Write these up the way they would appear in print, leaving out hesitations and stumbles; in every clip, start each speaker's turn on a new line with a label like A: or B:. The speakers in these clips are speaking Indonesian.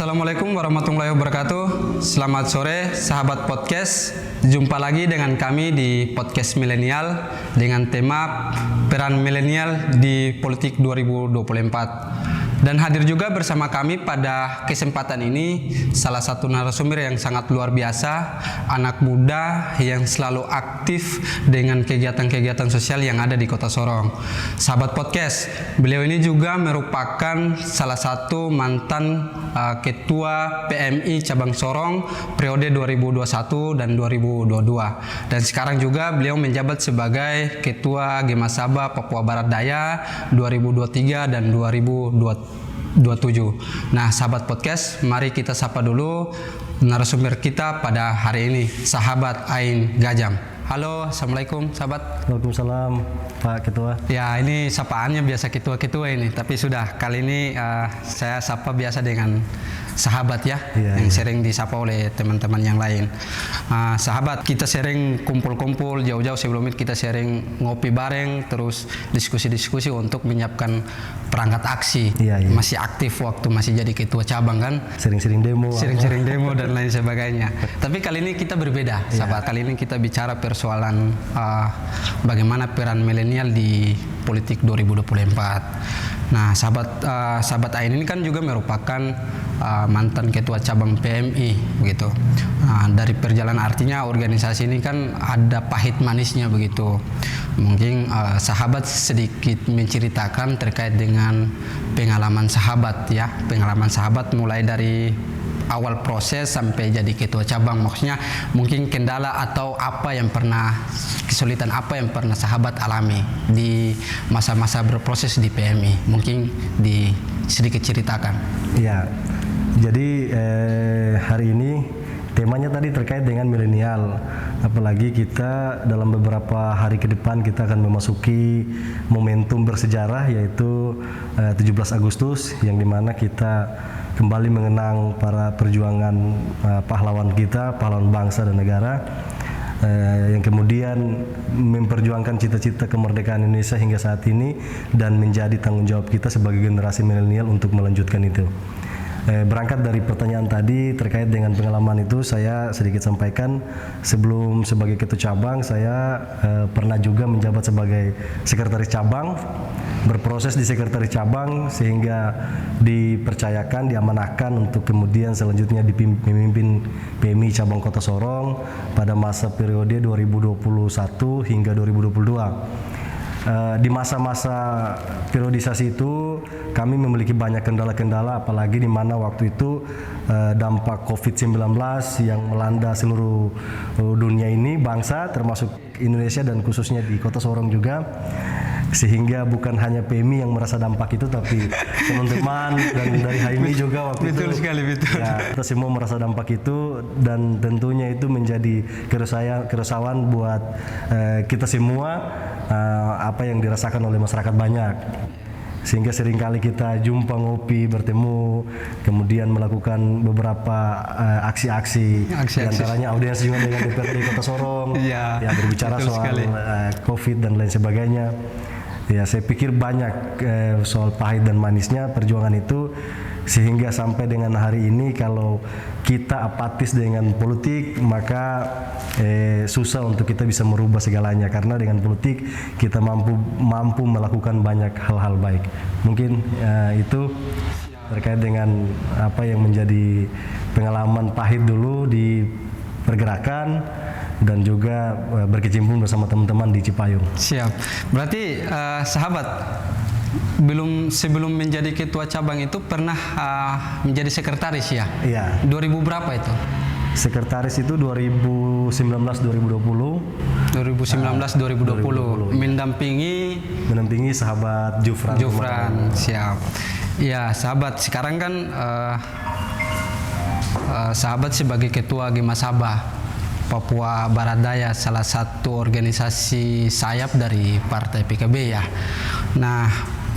A: Assalamualaikum warahmatullahi wabarakatuh. Selamat sore sahabat podcast. Jumpa lagi dengan kami di podcast milenial dengan tema peran milenial di politik 2024. Dan hadir juga bersama kami pada kesempatan ini salah satu narasumber yang sangat luar biasa, anak muda yang selalu aktif dengan kegiatan-kegiatan sosial yang ada di Kota Sorong. Sahabat podcast, beliau ini juga merupakan salah satu mantan Ketua PMI Cabang Sorong periode 2021 dan 2022. Dan sekarang juga beliau menjabat sebagai Ketua Gemasaba Papua Barat Daya 2023 dan 2027. Nah, sahabat podcast, mari kita sapa dulu narasumber kita pada hari ini, sahabat Ain Gajam. Halo, assalamualaikum sahabat.
B: Waalaikumsalam Pak Ketua.
A: Ya, ini sapaannya biasa ketua-ketua ini, tapi sudah kali ini saya sapa biasa dengan sahabat ya, yang sering disapa oleh teman-teman yang lain. Sahabat, kita sering kumpul-kumpul jauh-jauh sebelum itu, kita sering ngopi bareng, terus diskusi-diskusi untuk menyiapkan perangkat aksi. Masih aktif waktu masih jadi ketua cabang kan,
B: sering-sering demo
A: dan lain sebagainya. Tapi kali ini kita berbeda, sahabat. Kali ini kita bicara persoalan bagaimana peran milenial di politik 2024. Nah, sahabat Ain ini kan juga merupakan mantan ketua cabang PMI begitu. Dari perjalanan, artinya organisasi ini kan ada pahit manisnya begitu. Mungkin sahabat sedikit menceritakan terkait dengan pengalaman sahabat ya, pengalaman sahabat mulai dari awal proses sampai jadi ketua cabang. Maksudnya mungkin kendala atau kesulitan apa yang pernah sahabat alami di masa-masa berproses di PMI, mungkin sedikit ceritakan.
B: Ya, jadi hari ini temanya tadi terkait dengan milenial. Apalagi kita dalam beberapa hari ke depan kita akan memasuki momentum bersejarah, yaitu 17 Agustus, yang dimana kita kembali mengenang para perjuangan pahlawan kita, pahlawan bangsa dan negara, yang kemudian memperjuangkan cita-cita kemerdekaan Indonesia hingga saat ini, dan menjadi tanggung jawab kita sebagai generasi milenial untuk melanjutkan itu. Berangkat dari pertanyaan tadi terkait dengan pengalaman itu, saya sedikit sampaikan. Sebelum sebagai ketua cabang, saya pernah juga menjabat sebagai sekretaris cabang, berproses di sekretaris cabang sehingga dipercayakan, diamanahkan untuk kemudian selanjutnya memimpin PMI Cabang Kota Sorong pada masa periode 2021 hingga 2022. Di masa-masa periodisasi itu kami memiliki banyak kendala-kendala, apalagi di mana waktu itu dampak COVID-19 yang melanda seluruh dunia ini, bangsa termasuk Indonesia dan khususnya di Kota Sorong juga, sehingga bukan hanya PMI yang merasa dampak itu, tapi teman-teman dan dari HMI juga waktu itu.
A: Betul sekali.
B: Ya, kita semua merasa dampak itu, dan tentunya itu menjadi keresahan buat kita semua, apa yang dirasakan oleh masyarakat banyak. Sehingga seringkali kita jumpa, ngopi, bertemu, kemudian melakukan beberapa aksi-aksi, diantaranya audiens juga dengan DPRD Kota Sorong, ya berbicara soal COVID dan lain sebagainya. Ya, saya pikir banyak soal pahit dan manisnya perjuangan itu, sehingga sampai dengan hari ini kalau kita apatis dengan politik, maka susah untuk kita bisa merubah segalanya, karena dengan politik kita mampu melakukan banyak hal-hal baik. Mungkin itu terkait dengan apa yang menjadi pengalaman pahit dulu di pergerakan, dan juga berkecimpung bersama teman-teman di Cipayung.
A: Siap. Berarti sahabat, sebelum menjadi ketua cabang itu pernah menjadi sekretaris ya?
B: Iya.
A: 2000 berapa itu?
B: Sekretaris itu 2019-2020.
A: 2019-2020. Mendampingi
B: sahabat Jufran.
A: Siap. Ya, sahabat, sekarang kan sahabat sebagai ketua Gemasaba Papua Barat Daya, salah satu organisasi sayap dari Partai PKB ya. Nah,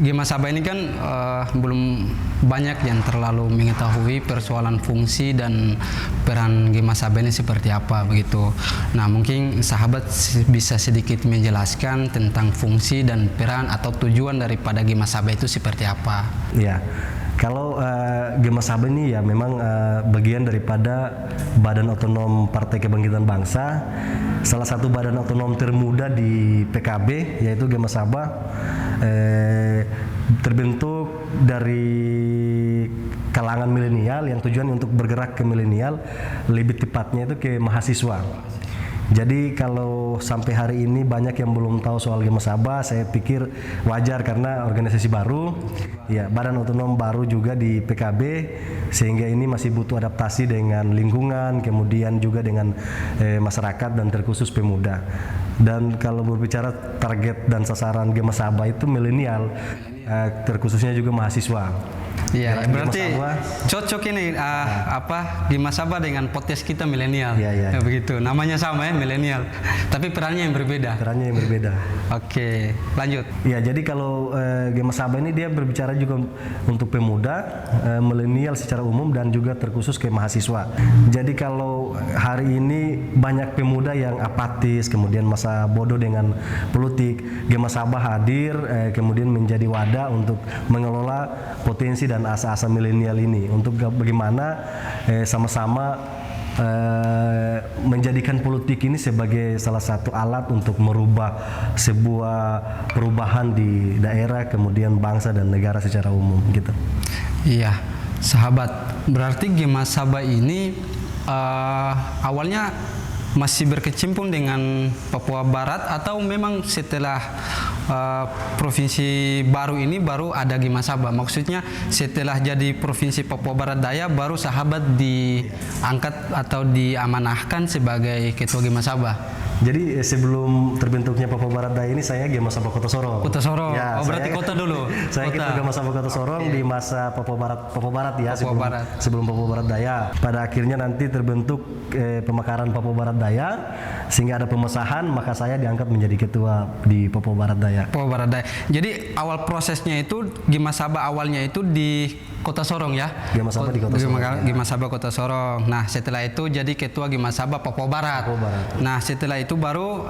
A: Gemasaba ini kan belum banyak yang terlalu mengetahui persoalan fungsi dan peran Gemasaba ini seperti apa begitu. Nah, mungkin sahabat bisa sedikit menjelaskan tentang fungsi dan peran atau tujuan daripada Gemasaba itu seperti apa?
B: Ya. Kalau Gema Sabah ini ya memang bagian daripada Badan Otonom Partai Kebangkitan Bangsa, salah satu badan otonom termuda di PKB yaitu Gema Sabah, terbentuk dari kalangan milenial yang tujuan untuk bergerak ke milenial, lebih tepatnya itu ke mahasiswa. Jadi kalau sampai hari ini banyak yang belum tahu soal Gema Sabah, saya pikir wajar karena organisasi baru, ya badan otonom baru juga di PKB, sehingga ini masih butuh adaptasi dengan lingkungan, kemudian juga dengan masyarakat dan terkhusus pemuda. Dan kalau berbicara target dan sasaran Gema Sabah itu milenial, terkhususnya juga mahasiswa.
A: Iya,
B: Gema
A: berarti
B: Sabah,
A: cocok ini Gema Sabah dengan podcast kita milenial.
B: Iya, iya.
A: Ya, begitu. Namanya sama ya, milenial. Tapi perannya yang berbeda.
B: perannya yang berbeda.
A: Oke, lanjut.
B: Ya, jadi kalau Gema Sabah ini dia berbicara juga untuk pemuda, milenial secara umum dan juga terkhusus ke mahasiswa. Jadi kalau hari ini banyak pemuda yang apatis, kemudian masa bodoh dengan politik, Gema Sabah hadir kemudian menjadi wadah untuk mengelola potensi dan asa-asa milenial ini untuk bagaimana sama-sama menjadikan politik ini sebagai salah satu alat untuk merubah sebuah perubahan di daerah, kemudian bangsa dan negara secara umum gitu.
A: Iya, sahabat. Berarti Gema Sabah ini awalnya masih berkecimpung dengan Papua Barat atau memang setelah provinsi baru ini baru ada Gema Sabah? Maksudnya setelah jadi provinsi Papua Barat Daya baru sahabat diangkat atau diamanahkan sebagai ketua Gema Sabah?
B: Jadi sebelum terbentuknya Papua Barat Daya ini saya Gema Sabah Kota Sorong.
A: Kota Sorong.
B: Ya,
A: Oh, berarti kota dulu.
B: Saya ketua Gema Sabah Kota Sorong di masa Papua Barat ya, sebelum Papua Barat Daya. Pada akhirnya nanti terbentuk pemekaran Papua Barat Daya, sehingga ada pemesahan, maka saya diangkat menjadi ketua di Papua Barat Daya.
A: Papua Barat Daya. Jadi awal prosesnya itu Gema Sabah awalnya itu di Kota Sorong ya.
B: Gema Sabah di Kota Sorong.
A: Gema Sabah Kota Sorong. Nah, setelah itu jadi ketua Gema Sabah Papua Barat.
B: Papua Barat.
A: Nah, setelah itu baru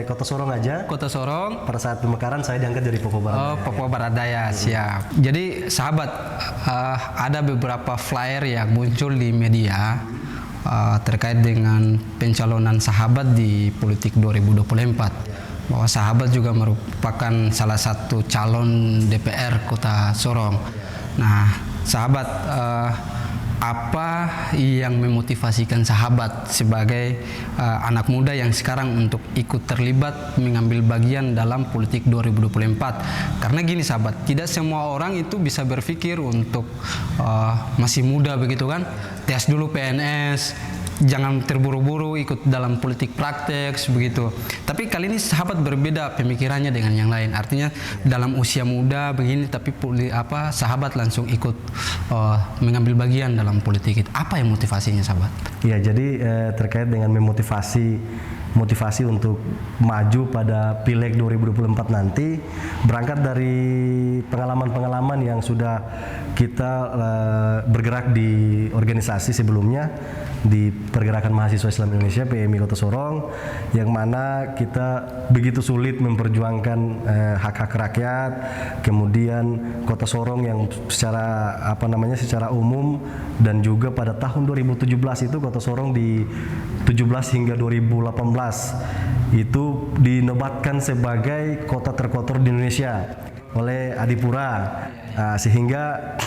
B: Kota Sorong aja.
A: Kota Sorong.
B: Pada saat pemekaran saya diangkat dari Papua Barat.
A: Oh, Papua Barat Daya, siap. Jadi sahabat, ada beberapa flyer yang muncul di media terkait dengan pencalonan sahabat di politik 2024. Bahwa sahabat juga merupakan salah satu calon DPR Kota Sorong. Nah, sahabat, apa yang memotivasikan sahabat sebagai anak muda yang sekarang untuk ikut terlibat mengambil bagian dalam politik 2024? Karena gini sahabat, tidak semua orang itu bisa berpikir untuk masih muda begitu kan, tes dulu PNS, jangan terburu-buru ikut dalam politik praktek begitu. Tapi kali ini sahabat berbeda pemikirannya dengan yang lain. Artinya dalam usia muda begini tapi sahabat langsung ikut mengambil bagian dalam politik itu. Apa yang motivasinya sahabat?
B: Ya, jadi terkait dengan motivasi untuk maju pada Pileg 2024 nanti berangkat dari pengalaman-pengalaman yang sudah kita bergerak di organisasi sebelumnya di Pergerakan Mahasiswa Islam Indonesia PMI Kota Sorong, yang mana kita begitu sulit memperjuangkan hak-hak rakyat, kemudian Kota Sorong yang secara umum dan juga pada tahun 2017 itu Kota Sorong di 17 hingga 2018 itu dinobatkan sebagai kota terkotor di Indonesia oleh Adipura, sehingga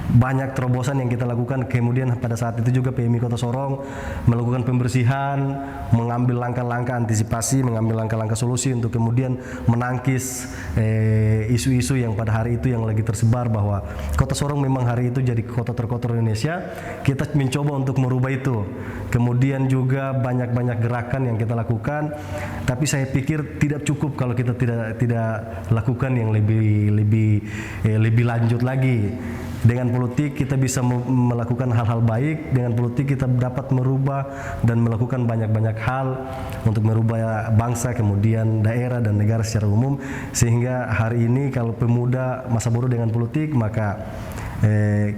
B: banyak terobosan yang kita lakukan. Kemudian pada saat itu juga PMI Kota Sorong melakukan pembersihan, mengambil langkah-langkah antisipasi, mengambil langkah-langkah solusi untuk kemudian menangkis isu-isu yang pada hari itu yang lagi tersebar bahwa Kota Sorong memang hari itu jadi kota terkotor Indonesia. Kita mencoba untuk merubah itu. Kemudian juga banyak-banyak gerakan yang kita lakukan, tapi saya pikir tidak cukup kalau kita tidak lakukan yang lebih lanjut lagi. Dengan politik kita bisa melakukan hal-hal baik, dengan politik kita dapat merubah dan melakukan banyak-banyak hal untuk merubah bangsa, kemudian daerah dan negara secara umum. Sehingga hari ini kalau pemuda masa bodoh dengan politik, maka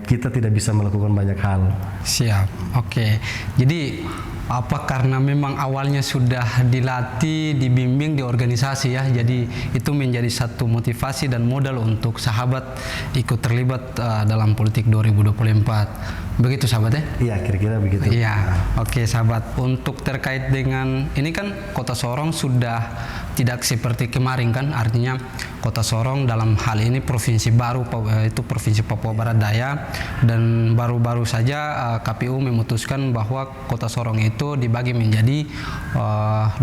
B: kita tidak bisa melakukan banyak hal.
A: Siap, oke. Jadi apa karena memang awalnya sudah dilatih, dibimbing di organisasi ya, jadi itu menjadi satu motivasi dan modal untuk sahabat ikut terlibat dalam politik 2024. Begitu sahabat ya?
B: Iya, kira-kira begitu.
A: Iya, oke sahabat. Untuk terkait dengan ini kan Kota Sorong sudah tidak seperti kemarin kan, artinya Kota Sorong dalam hal ini provinsi baru, itu Provinsi Papua Barat Daya, dan baru-baru saja KPU memutuskan bahwa Kota Sorong itu dibagi menjadi 4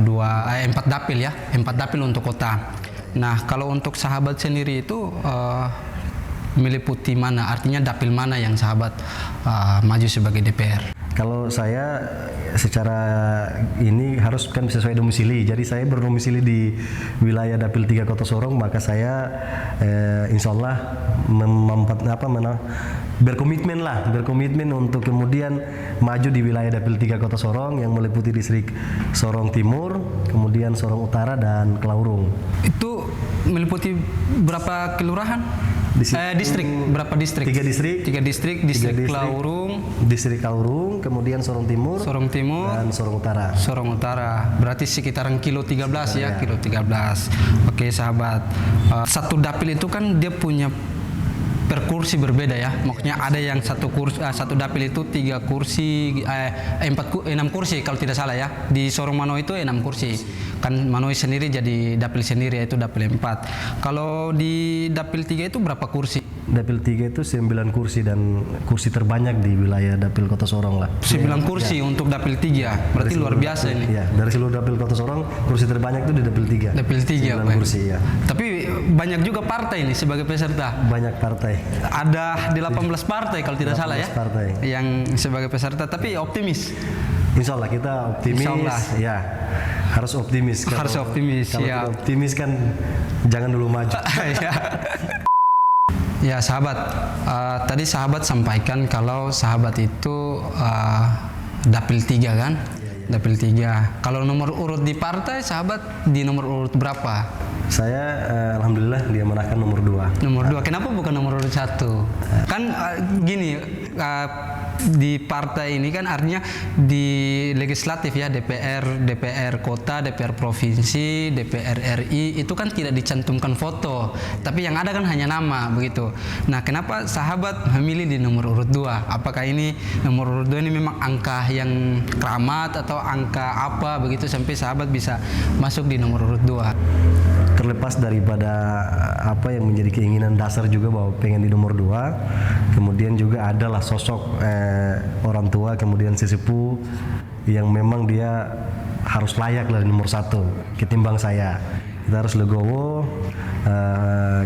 A: dapil ya, 4 dapil untuk kota. Nah, kalau untuk sahabat sendiri itu meliputi mana, artinya dapil mana yang sahabat maju sebagai DPR?
B: Kalau saya secara ini harus kan sesuai domisili. Jadi saya berdomisili di wilayah Dapil 3 Kota Sorong, maka saya insya Allah berkomitmen untuk kemudian maju di wilayah Dapil 3 Kota Sorong yang meliputi distrik Sorong Timur, kemudian Sorong Utara dan Kelaurung.
A: Itu meliputi berapa kelurahan? Distrik, berapa distrik?
B: 3 distrik.
A: 3 distrik, distrik Kelaurung,
B: distrik Kelaurung, kemudian Sorong Timur, dan Sorong Utara.
A: Sorong Utara, berarti sekitaran kilo 13 ya, kilo 13. Oke sahabat, satu dapil itu kan dia punya per kursi berbeda ya, maksudnya ada yang satu dapil itu 3 kursi, 6 kursi kalau tidak salah ya. Di Sorong Manoy itu 6 kursi, kan Manoy sendiri jadi dapil sendiri, yaitu dapil 4. Kalau di dapil 3 itu berapa kursi?
B: Dapil 3 itu 9 kursi dan kursi terbanyak di wilayah Dapil Kota Sorong lah.
A: 9 kursi untuk dapil 3, berarti luar biasa ini.
B: Iya, dari seluruh Dapil Kota Sorong kursi terbanyak itu di Dapil 3.
A: Dapil 3
B: 9 kursi ya.
A: Tapi banyak juga partai ini sebagai peserta.
B: Banyak partai.
A: Ada 18 partai kalau tidak salah ya.
B: Partai.
A: Yang sebagai peserta, tapi optimis.
B: Insya Allah kita optimis.
A: Insya Allah.
B: Ya, harus optimis.
A: Harus optimis.
B: Kalau kita optimis kan jangan dulu maju.
A: Ya sahabat, tadi sahabat sampaikan kalau sahabat itu dapil 3 kan? Dapil 3. Kalau nomor urut di partai, sahabat di nomor urut berapa?
B: Saya alhamdulillah dia menangkan nomor 2.
A: Nomor 2. Kenapa bukan nomor urut 1? Kan gini, di partai ini kan artinya di legislatif ya, DPR kota, DPR provinsi, DPR RI itu kan tidak dicantumkan foto, tapi yang ada kan hanya nama begitu. Nah, kenapa sahabat memilih di nomor urut 2? Apakah ini nomor urut 2 ini memang angka yang keramat atau angka apa begitu sampai sahabat bisa masuk di nomor urut 2?
B: Terlepas daripada apa yang menjadi keinginan dasar juga bahwa pengen di nomor 2, kemudian juga adalah sosok orang tua, kemudian sesepuh yang memang dia harus layak lah di nomor 1 ketimbang saya. Kita harus legowo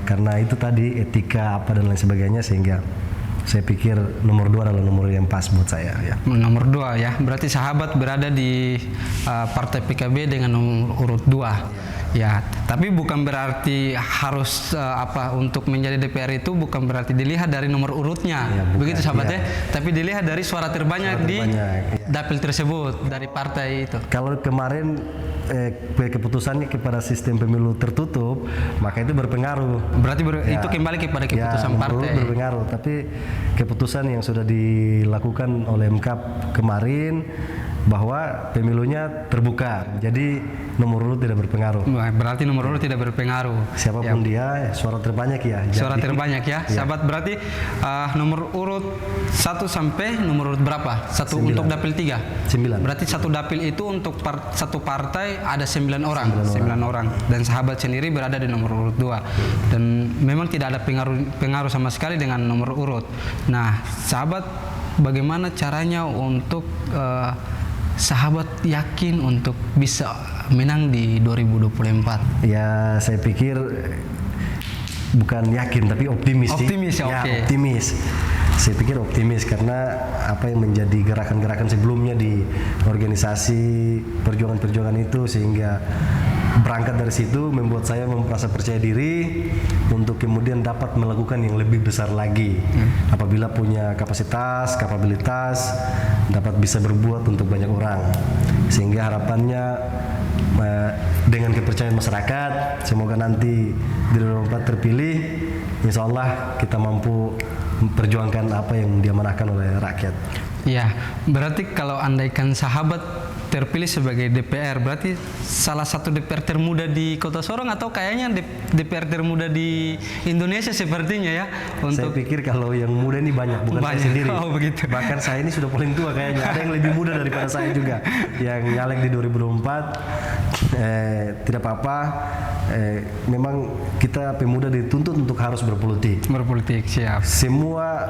B: karena itu tadi etika apa dan lain sebagainya, sehingga saya pikir nomor 2 adalah nomor yang pas buat saya ya.
A: Nomor 2 ya, berarti sahabat berada di partai PKB dengan nomor urut 2. Ya, tapi bukan berarti harus untuk menjadi DPR itu bukan berarti dilihat dari nomor urutnya, ya, begitu sahabat ya. Tapi dilihat dari suara terbanyak di dapil tersebut dari partai itu.
B: Kalau kemarin keputusannya kepada sistem pemilu tertutup, maka itu berpengaruh.
A: Berarti itu kembali kepada keputusan partai.
B: Berpengaruh, tapi keputusan yang sudah dilakukan oleh MK kemarin bahwa pemilunya terbuka, jadi nomor urut tidak berpengaruh.
A: Berarti nomor urut tidak berpengaruh.
B: Siapapun dia, suara terbanyak ya.
A: Suara terbanyak ya, sahabat. Berarti nomor urut 1 sampai nomor urut berapa? 1 untuk dapil 3?
B: 9.
A: Berarti satu dapil itu untuk satu partai ada 9 orang. 9 orang. Dan sahabat sendiri berada di nomor urut 2. Dan memang tidak ada pengaruh sama sekali dengan nomor urut. Nah, sahabat, bagaimana caranya untuk sahabat yakin untuk bisa menang di 2024?
B: Ya, saya pikir bukan yakin tapi optimis sih.
A: Optimis ya, oke.
B: Optimis. Saya pikir optimis karena apa yang menjadi gerakan-gerakan sebelumnya di organisasi perjuangan-perjuangan itu, sehingga berangkat dari situ membuat saya merasa percaya diri untuk kemudian dapat melakukan yang lebih besar lagi. Apabila punya kapasitas, kapabilitas, dapat bisa berbuat untuk banyak orang. Sehingga harapannya dengan kepercayaan masyarakat, semoga nanti di 2024 terpilih, insya Allah kita mampu memperjuangkan apa yang diamanahkan oleh rakyat.
A: Ya, berarti kalau andaikan sahabat terpilih sebagai DPR, berarti salah satu DPR termuda di Kota Sorong atau kayaknya DPR termuda di Indonesia sepertinya ya.
B: Saya pikir kalau yang muda ini banyak, bukan saya
A: Banyak.
B: sendiri.
A: Oh, begitu.
B: Bahkan saya ini sudah paling tua kayaknya. Ada yang lebih muda daripada saya juga. Yang nyalek di 2024, tidak apa-apa. Memang kita pemuda dituntut untuk harus berpolitik.
A: Berpolitik, siap.
B: Semua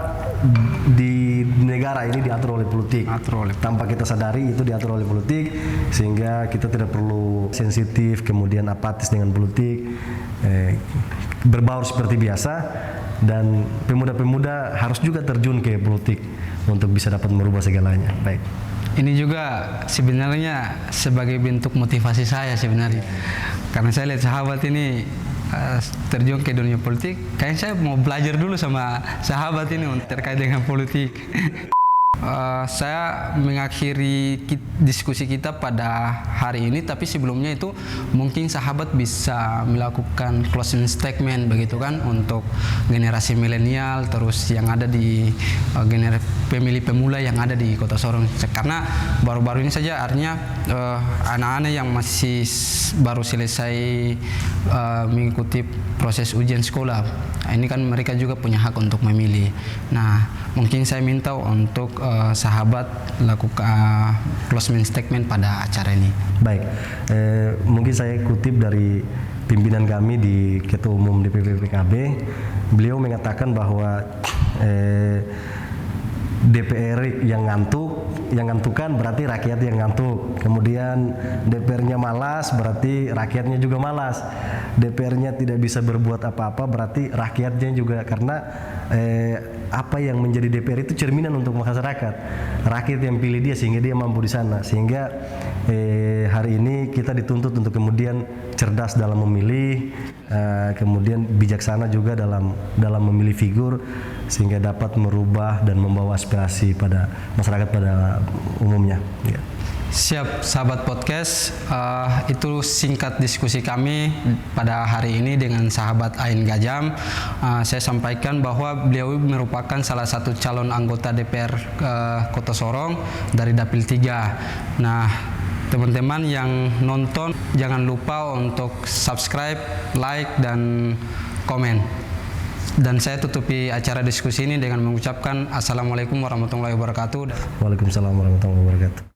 B: di negara ini diatur oleh politik.
A: Atur oleh
B: Tanpa kita sadari itu diatur oleh politik, sehingga kita tidak perlu sensitif kemudian apatis dengan politik, berbaur seperti biasa, dan pemuda-pemuda harus juga terjun ke politik untuk bisa dapat merubah segalanya. Baik.
A: Ini juga sebenarnya sebagai bentuk motivasi saya sebenarnya. Karena saya lihat sahabat ini terjun ke dunia politik, kayaknya saya mau belajar dulu sama sahabat ini terkait dengan politik. Saya mengakhiri diskusi kita pada hari ini, tapi sebelumnya itu mungkin sahabat bisa melakukan closing statement begitu kan untuk generasi milenial, terus yang ada di pemilih pemula yang ada di Kota Sorong. Karena baru-baru ini saja artinya anak-anak yang masih baru selesai mengikuti proses ujian sekolah, ini kan mereka juga punya hak untuk memilih. Nah, mungkin saya minta untuk sahabat lakukan closing statement pada acara ini.
B: Baik, mungkin saya kutip dari pimpinan kami di Ketua Umum DPP PKB. Beliau mengatakan bahwa DPR yang ngantukan berarti rakyat yang ngantuk. Kemudian DPR-nya malas berarti rakyatnya juga malas. DPR-nya tidak bisa berbuat apa-apa berarti rakyatnya juga, karena apa yang menjadi DPR itu cerminan untuk masyarakat. Rakyat yang pilih dia sehingga dia mampu di sana. Sehingga hari ini kita dituntut untuk kemudian cerdas dalam memilih, kemudian bijaksana juga dalam memilih figur, sehingga dapat merubah dan membawa aspirasi pada masyarakat pada umumnya. Ya.
A: Siap, sahabat podcast, itu singkat diskusi kami pada hari ini dengan sahabat Ain Gajam. Saya sampaikan bahwa beliau merupakan salah satu calon anggota DPR Kota Sorong dari Dapil 3. Nah, teman-teman yang nonton jangan lupa untuk subscribe, like, dan komen. Dan saya tutupi acara diskusi ini dengan mengucapkan Assalamualaikum warahmatullahi wabarakatuh.
B: Waalaikumsalam warahmatullahi wabarakatuh.